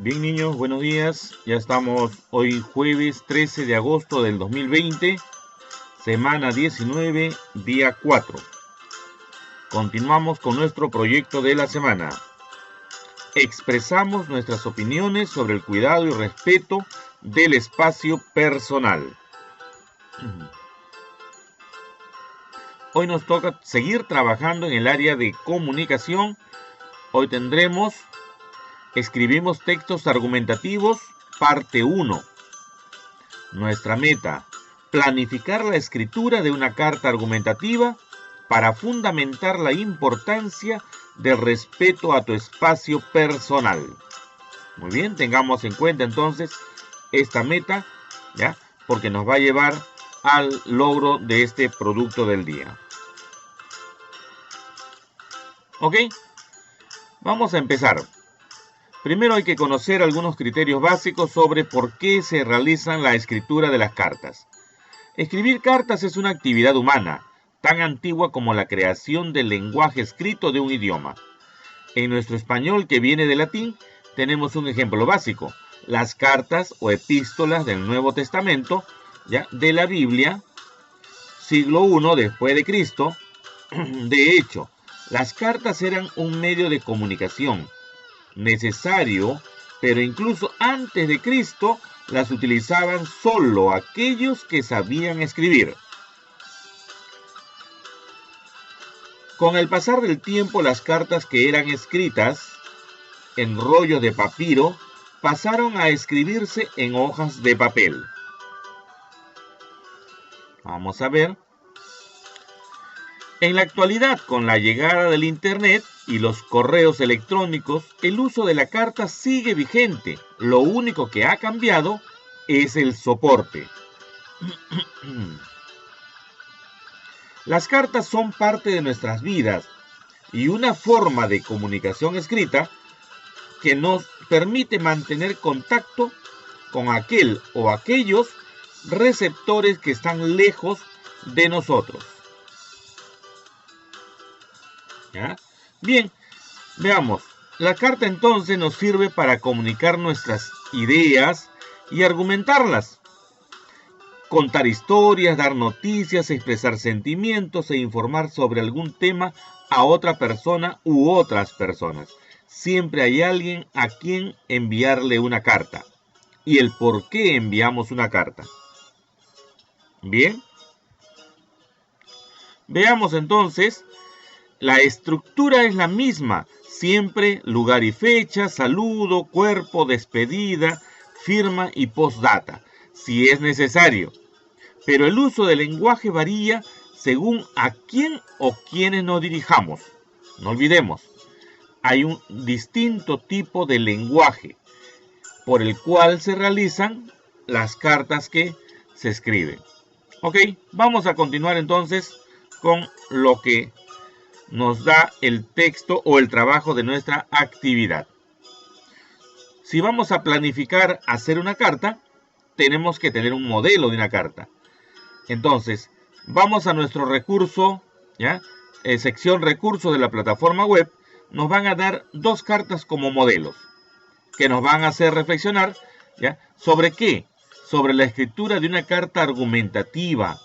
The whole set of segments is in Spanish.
Bien, niños, buenos días. Ya estamos hoy jueves 13 de agosto del 2020, semana 19, día 4. Continuamos con nuestro proyecto de la semana. Expresamos nuestras opiniones sobre el cuidado y respeto del espacio personal. Hoy nos toca seguir trabajando en el área de comunicación. Hoy tendremos Escribimos textos argumentativos, parte 1. Nuestra meta: planificar la escritura de una carta argumentativa para fundamentar la importancia del respeto a tu espacio personal. Muy bien, tengamos en cuenta entonces esta meta, ¿ya? Porque nos va a llevar al logro de este producto del día. ¿Ok? Vamos a empezar. Primero hay que conocer algunos criterios básicos sobre por qué se realizan la escritura de las cartas. Escribir cartas es una actividad humana, tan antigua como la creación del lenguaje escrito de un idioma. En nuestro español, que viene del latín, tenemos un ejemplo básico: las cartas o epístolas del Nuevo Testamento, ¿ya?, de la Biblia, siglo I después de Cristo. De hecho, las cartas eran un medio de comunicación necesario, pero incluso antes de Cristo las utilizaban solo aquellos que sabían escribir. Con el pasar del tiempo, las cartas que eran escritas en rollos de papiro pasaron a escribirse en hojas de papel. Vamos a ver. En la actualidad, con la llegada del Internet y los correos electrónicos, el uso de la carta sigue vigente. Lo único que ha cambiado es el soporte. Las cartas son parte de nuestras vidas y una forma de comunicación escrita que nos permite mantener contacto con aquel o aquellos receptores que están lejos de nosotros. ¿Ya? Bien, veamos. La carta entonces nos sirve para comunicar nuestras ideas y argumentarlas. Contar historias, dar noticias, expresar sentimientos e informar sobre algún tema a otra persona u otras personas. Siempre hay alguien a quien enviarle una carta. Y el por qué enviamos una carta. Bien. Veamos entonces. La estructura es la misma, siempre lugar y fecha, saludo, cuerpo, despedida, firma y postdata, si es necesario. Pero el uso del lenguaje varía según a quién o quiénes nos dirijamos. No olvidemos, hay un distinto tipo de lenguaje por el cual se realizan las cartas que se escriben. Ok, vamos a continuar entonces con lo que nos da el texto o el trabajo de nuestra actividad. Si vamos a planificar hacer una carta, tenemos que tener un modelo de una carta. Entonces, vamos a nuestro recurso, ¿ya? Sección recursos de la plataforma web. Nos van a dar dos cartas como modelos, que nos van a hacer reflexionar, ¿ya?, ¿sobre qué? Sobre la escritura de una carta argumentativa,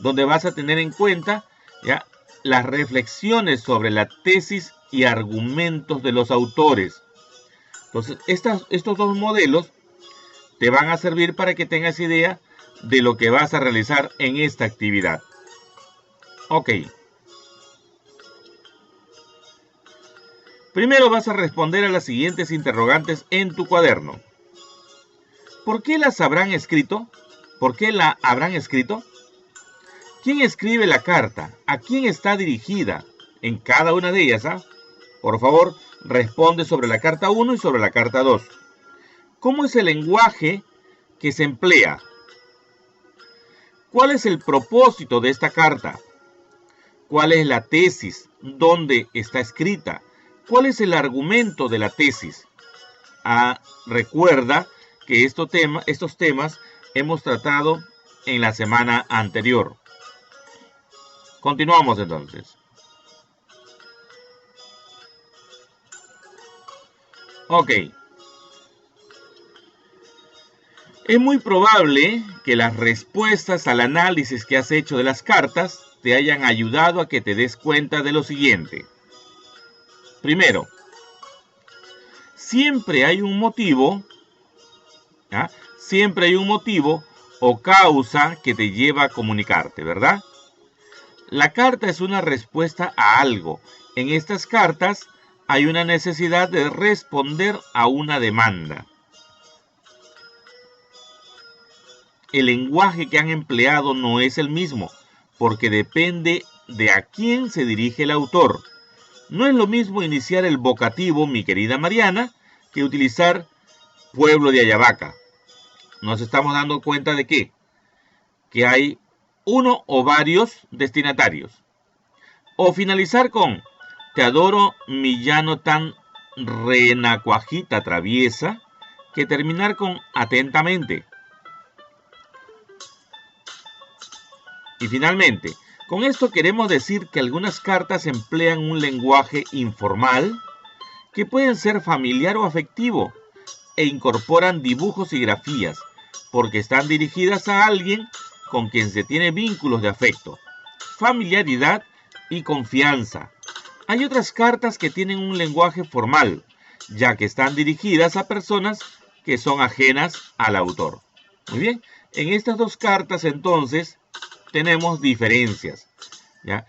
donde vas a tener en cuenta, ¿ya?, las reflexiones sobre la tesis y argumentos de los autores. Entonces, estos dos modelos te van a servir para que tengas idea de lo que vas a realizar en esta actividad. Ok. Primero vas a responder a las siguientes interrogantes en tu cuaderno. ¿Por qué las habrán escrito? ¿Por qué la habrán escrito? ¿Quién escribe la carta? ¿A quién está dirigida? En cada una de ellas, ¿ah? Por favor, responde sobre la carta 1 y sobre la carta 2. ¿Cómo es el lenguaje que se emplea? ¿Cuál es el propósito de esta carta? ¿Cuál es la tesis? ¿Dónde está escrita? ¿Cuál es el argumento de la tesis? Recuerda que estos temas hemos tratado en la semana anterior. Continuamos entonces. Ok. Es muy probable que las respuestas al análisis que has hecho de las cartas te hayan ayudado a que te des cuenta de lo siguiente. Primero, siempre hay un motivo, ¿ya? Siempre hay un motivo o causa que te lleva a comunicarte, ¿verdad? La carta es una respuesta a algo. En estas cartas hay una necesidad de responder a una demanda. El lenguaje que han empleado no es el mismo, porque depende de a quién se dirige el autor. No es lo mismo iniciar el vocativo, mi querida Mariana, que utilizar pueblo de Ayabaca. Nos estamos dando cuenta de qué? Que hay uno o varios destinatarios. O finalizar con te adoro, mi llano tan renacuajita traviesa, que terminar con atentamente. Y finalmente, con esto queremos decir que algunas cartas emplean un lenguaje informal que pueden ser familiar o afectivo e incorporan dibujos y grafías porque están dirigidas a alguien con quien se tiene vínculos de afecto, familiaridad y confianza. Hay otras cartas que tienen un lenguaje formal, ya que están dirigidas a personas que son ajenas al autor. Muy bien, en estas dos cartas entonces tenemos diferencias, ¿ya?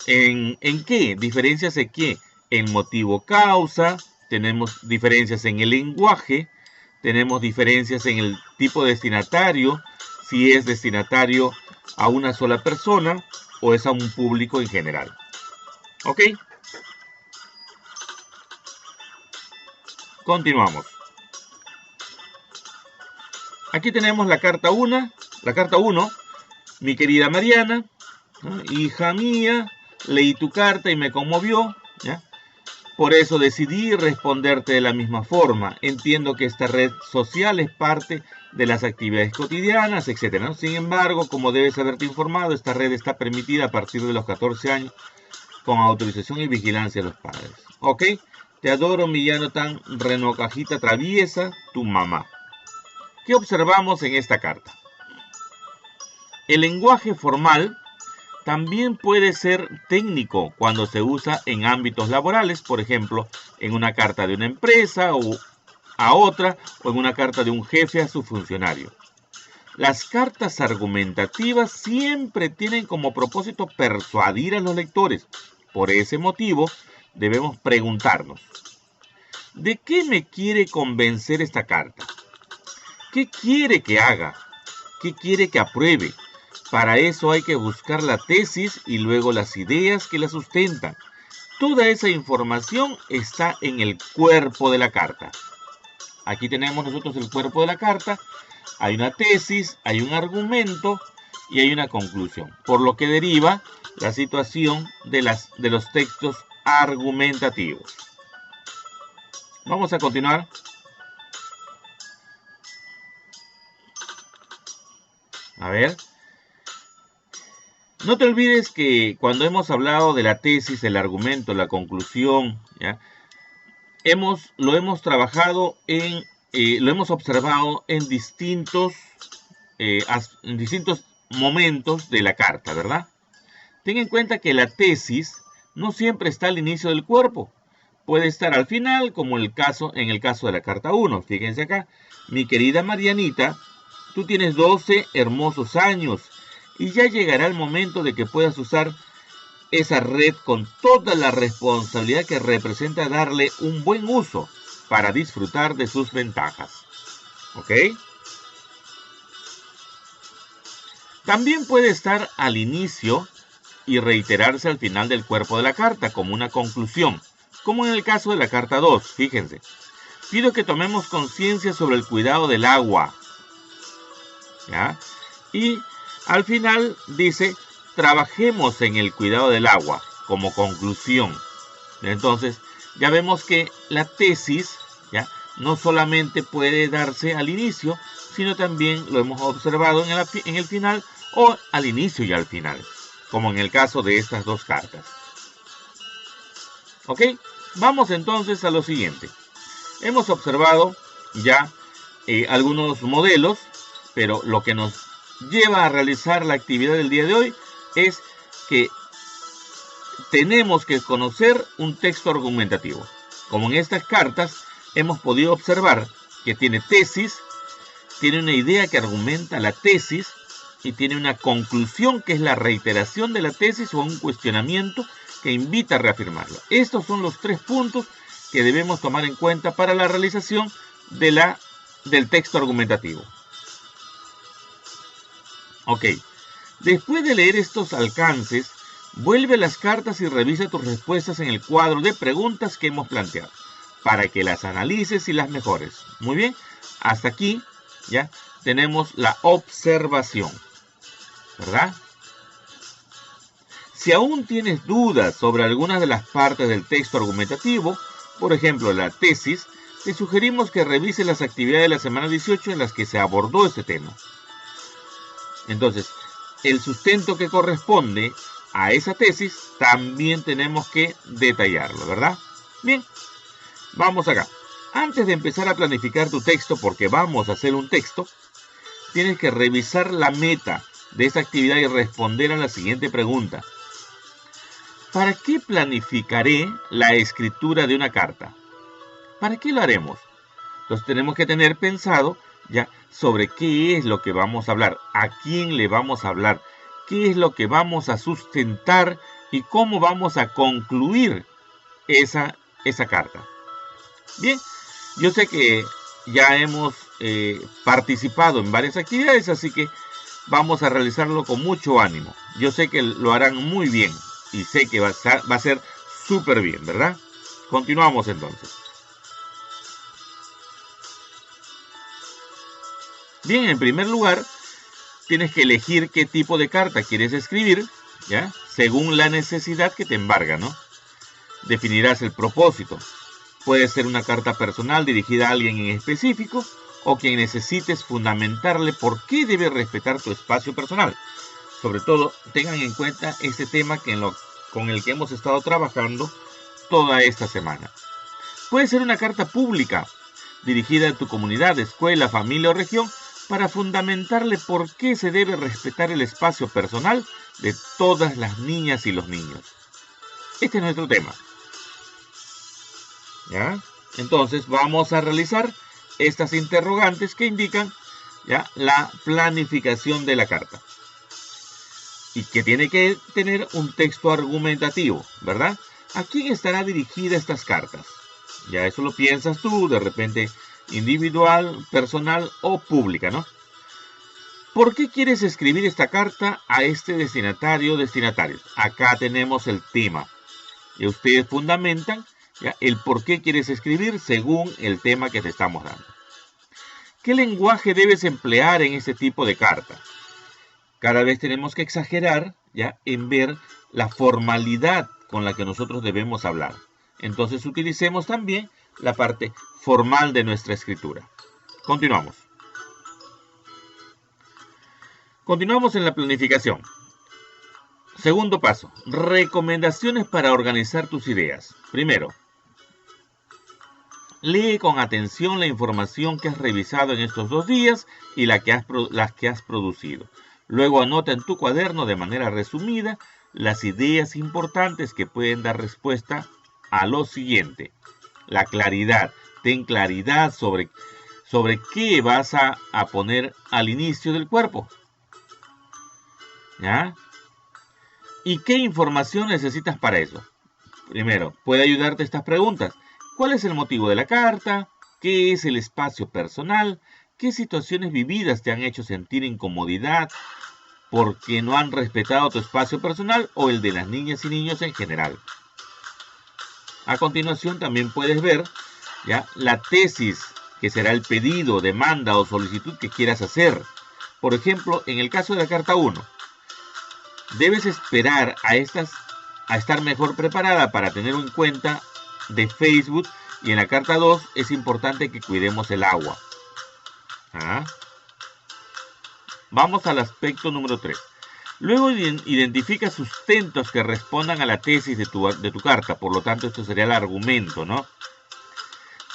¿En qué? ¿Diferencias en qué? En motivo-causa, tenemos diferencias en el lenguaje, tenemos diferencias en el tipo de destinatario, si es destinatario a una sola persona o es a un público en general. ¿Ok? Continuamos. Aquí tenemos la carta 1, mi querida Mariana, ¿no? Hija mía, leí tu carta y me conmovió, ¿ya? Por eso decidí responderte de la misma forma. Entiendo que esta red social es parte de las actividades cotidianas, etc., ¿no? Sin embargo, como debes haberte informado, esta red está permitida a partir de los 14 años con autorización y vigilancia de los padres. ¿Ok? Te adoro, mi llano tan renocajita traviesa, tu mamá. ¿Qué observamos en esta carta? El lenguaje formal también puede ser técnico cuando se usa en ámbitos laborales, por ejemplo, en una carta de una empresa o a otra, o en una carta de un jefe a su funcionario. Las cartas argumentativas siempre tienen como propósito persuadir a los lectores. Por ese motivo, debemos preguntarnos, ¿de qué me quiere convencer esta carta? ¿Qué quiere que haga? ¿Qué quiere que apruebe? Para eso hay que buscar la tesis y luego las ideas que la sustentan. Toda esa información está en el cuerpo de la carta. Aquí tenemos nosotros el cuerpo de la carta. Hay una tesis, hay un argumento y hay una conclusión. Por lo que deriva la situación de los textos argumentativos. Vamos a continuar. A ver. No te olvides que cuando hemos hablado de la tesis, el argumento, la conclusión, ¿ya? Lo hemos trabajado lo hemos observado en distintos momentos de la carta, ¿verdad? Ten en cuenta que la tesis no siempre está al inicio del cuerpo. Puede estar al final, como en el caso de la carta 1. Fíjense acá, mi querida Marianita, tú tienes 12 hermosos años y ya llegará el momento de que puedas usar esa red con toda la responsabilidad que representa darle un buen uso para disfrutar de sus ventajas. ¿Ok? También puede estar al inicio y reiterarse al final del cuerpo de la carta como una conclusión, como en el caso de la carta 2, fíjense. Pido que tomemos conciencia sobre el cuidado del agua, ¿ya? Y al final dice, trabajemos en el cuidado del agua como conclusión. Entonces, ya vemos que la tesis, ¿ya?, no solamente puede darse al inicio, sino también lo hemos observado en el final o al inicio y al final, como en el caso de estas dos cartas. ¿Ok? Vamos entonces a lo siguiente. Hemos observado ya algunos modelos, pero lo que nos lleva a realizar la actividad del día de hoy es que tenemos que conocer un texto argumentativo. Como en estas cartas hemos podido observar que tiene tesis, tiene una idea que argumenta la tesis y tiene una conclusión que es la reiteración de la tesis o un cuestionamiento que invita a reafirmarla. Estos son los 3 puntos que debemos tomar en cuenta para la realización del texto argumentativo. Ok, después de leer estos alcances, vuelve a las cartas y revisa tus respuestas en el cuadro de preguntas que hemos planteado, para que las analices y las mejores. Muy bien, hasta aquí ya tenemos la observación, ¿verdad? Si aún tienes dudas sobre algunas de las partes del texto argumentativo, por ejemplo la tesis, te sugerimos que revises las actividades de la semana 18 en las que se abordó este tema. Entonces, el sustento que corresponde a esa tesis también tenemos que detallarlo, ¿verdad? Bien, vamos acá. Antes de empezar a planificar tu texto, porque vamos a hacer un texto, tienes que revisar la meta de esa actividad y responder a la siguiente pregunta. ¿Para qué planificaré la escritura de una carta? ¿Para qué lo haremos? Entonces tenemos que tener pensado ya sobre qué es lo que vamos a hablar, a quién le vamos a hablar, qué es lo que vamos a sustentar y cómo vamos a concluir esa carta. Bien, yo sé que ya hemos participado en varias actividades, así que vamos a realizarlo con mucho ánimo. Yo sé que lo harán muy bien y sé que va a ser súper bien, ¿verdad? Continuamos entonces. Bien, en primer lugar, tienes que elegir qué tipo de carta quieres escribir, ¿ya? Según la necesidad que te embarga, ¿no? Definirás el propósito. Puede ser una carta personal dirigida a alguien en específico o quien necesites fundamentarle por qué debe respetar tu espacio personal. Sobre todo, tengan en cuenta este tema con el que hemos estado trabajando toda esta semana. Puede ser una carta pública dirigida a tu comunidad, escuela, familia o región para fundamentarle por qué se debe respetar el espacio personal de todas las niñas y los niños. Este es nuestro tema. ¿Ya? Entonces vamos a realizar estas interrogantes que indican ya la planificación de la carta. Y que tiene que tener un texto argumentativo, ¿verdad? ¿A quién estará dirigida estas cartas? Ya eso lo piensas tú, de repente individual, personal o pública, ¿no? ¿Por qué quieres escribir esta carta a este destinatario o destinatarios? Acá tenemos el tema. Y ustedes fundamentan ya el por qué quieres escribir según el tema que te estamos dando. ¿Qué lenguaje debes emplear en este tipo de carta? Cada vez tenemos que exagerar ya en ver la formalidad con la que nosotros debemos hablar. Entonces utilicemos también la parte formal de nuestra escritura. Continuamos. Continuamos en la planificación. Segundo paso, recomendaciones para organizar tus ideas. Primero, lee con atención la información que has revisado en estos 2 días y las que has producido. Luego anota en tu cuaderno de manera resumida las ideas importantes que pueden dar respuesta a lo siguiente. La claridad. Ten claridad sobre qué vas a poner al inicio del cuerpo. ¿Ya? ¿Y qué información necesitas para eso? Primero, puede ayudarte estas preguntas. ¿Cuál es el motivo de la carta? ¿Qué es el espacio personal? ¿Qué situaciones vividas te han hecho sentir incomodidad porque no han respetado tu espacio personal o el de las niñas y niños en general? A continuación también puedes ver ya la tesis, que será el pedido, demanda o solicitud que quieras hacer. Por ejemplo, en el caso de la carta 1, debes esperar a estar mejor preparada para tener en cuenta de Facebook, y en la carta 2 es importante que cuidemos el agua. Vamos al aspecto número 3. Luego identifica sustentos que respondan a la tesis de tu carta. Por lo tanto, esto sería el argumento, ¿no?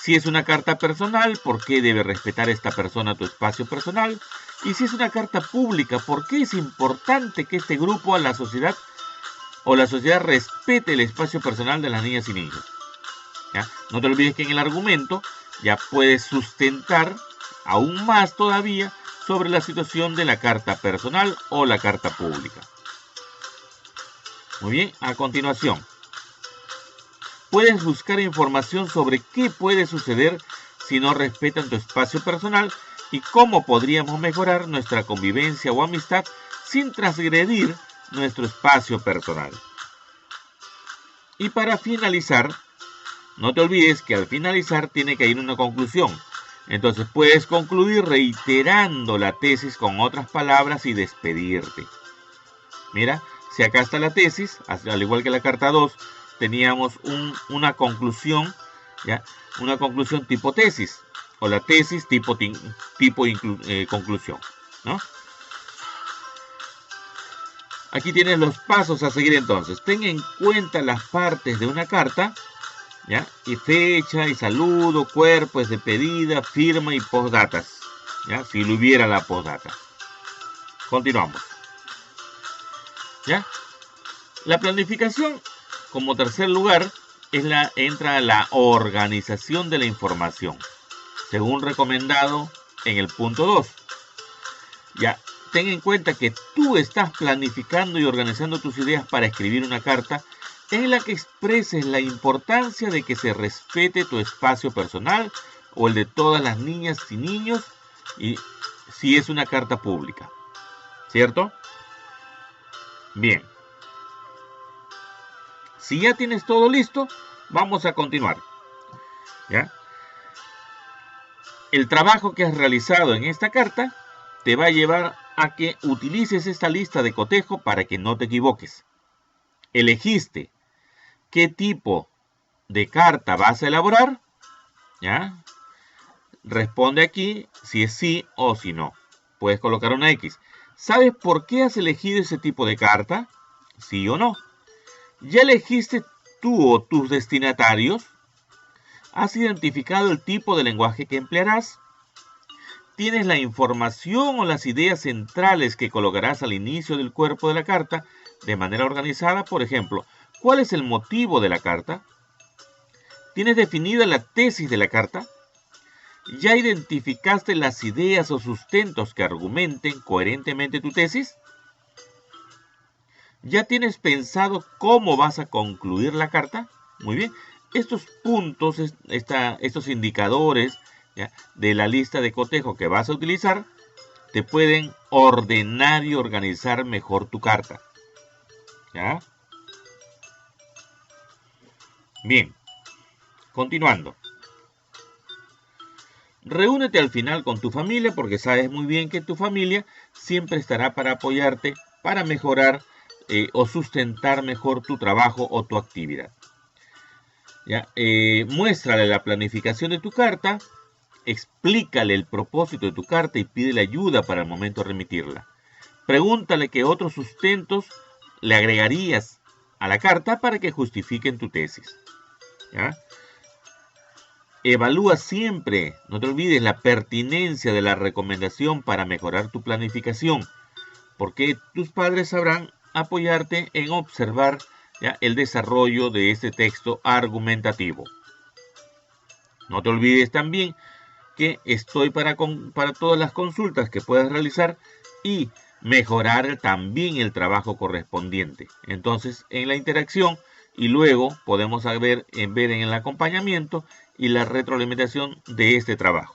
Si es una carta personal, ¿por qué debe respetar esta persona tu espacio personal? Y si es una carta pública, ¿por qué es importante que este grupo a la sociedad o la sociedad respete el espacio personal de las niñas y niños? ¿Ya? No te olvides que en el argumento ya puedes sustentar aún más todavía sobre la situación de la carta personal o la carta pública. Muy bien, a continuación, puedes buscar información sobre qué puede suceder si no respetan tu espacio personal y cómo podríamos mejorar nuestra convivencia o amistad sin transgredir nuestro espacio personal. Y para finalizar, no te olvides que al finalizar tiene que ir una conclusión. Entonces puedes concluir reiterando la tesis con otras palabras y despedirte. Mira, si acá está la tesis, al igual que la carta 2, teníamos una conclusión, ¿ya? Una conclusión tipo tesis, o la tesis tipo conclusión, ¿no? Aquí tienes los pasos a seguir entonces. Ten en cuenta las partes de una carta, ¿ya? Y fecha, y saludo, cuerpo, es de pedida, firma y postdatas, ¿ya? Si lo hubiera la postdata. Continuamos. ¿Ya? La planificación, como tercer lugar, entra la organización de la información, según recomendado en el punto 2. Ya, ten en cuenta que tú estás planificando y organizando tus ideas para escribir una carta en la que expreses la importancia de que se respete tu espacio personal o el de todas las niñas y niños, y si es una carta pública, ¿cierto? Bien. Si ya tienes todo listo, vamos a continuar. ¿Ya? El trabajo que has realizado en esta carta te va a llevar a que utilices esta lista de cotejo para que no te equivoques. Elegiste qué tipo de carta vas a elaborar, ¿ya? Responde aquí si es sí o si no. Puedes colocar una X. ¿Sabes por qué has elegido ese tipo de carta? ¿Sí o no? ¿Ya elegiste tú o tus destinatarios? ¿Has identificado el tipo de lenguaje que emplearás? ¿Tienes la información o las ideas centrales que colocarás al inicio del cuerpo de la carta de manera organizada? Por ejemplo, ¿cuál es el motivo de la carta? ¿Tienes definida la tesis de la carta? ¿Ya identificaste las ideas o sustentos que argumenten coherentemente tu tesis? ¿Ya tienes pensado cómo vas a concluir la carta? Muy bien. Estos puntos, estos indicadores, ¿ya?, de la lista de cotejo que vas a utilizar, te pueden ordenar y organizar mejor tu carta. ¿Ya? Bien. Continuando. Reúnete al final con tu familia porque sabes muy bien que tu familia siempre estará para apoyarte, para mejorar o sustentar mejor tu trabajo o tu actividad. ¿Ya? Muéstrale la planificación de tu carta, explícale el propósito de tu carta y pídele ayuda para el momento de remitirla. Pregúntale qué otros sustentos le agregarías a la carta para que justifiquen tu tesis. ¿Ya? Evalúa siempre, no te olvides, la pertinencia de la recomendación para mejorar tu planificación, porque tus padres sabrán apoyarte en observar, ¿ya?, el desarrollo de este texto argumentativo. No te olvides también que estoy para todas las consultas que puedas realizar y mejorar también el trabajo correspondiente. Entonces, en la interacción y luego podemos ver en el acompañamiento y la retroalimentación de este trabajo.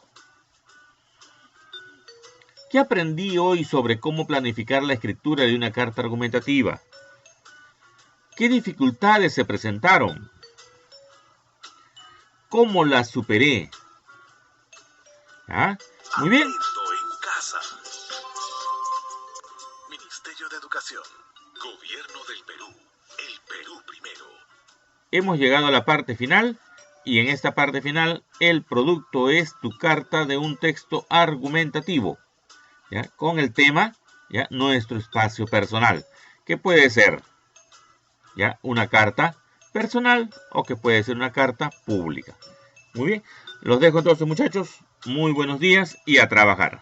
¿Qué aprendí hoy sobre cómo planificar la escritura de una carta argumentativa? ¿Qué dificultades se presentaron? ¿Cómo las superé? ¿Ah? Muy bien. En casa. Ministerio de Educación. Gobierno del Perú. El Perú primero. Hemos llegado a la parte final y en esta parte final el producto es tu carta de un texto argumentativo, ¿ya?, con el tema, ¿ya?, nuestro espacio personal, que puede ser, ¿ya?, una carta personal o que puede ser una carta pública. Muy bien. Los dejo entonces, muchachos. Muy buenos días y a trabajar.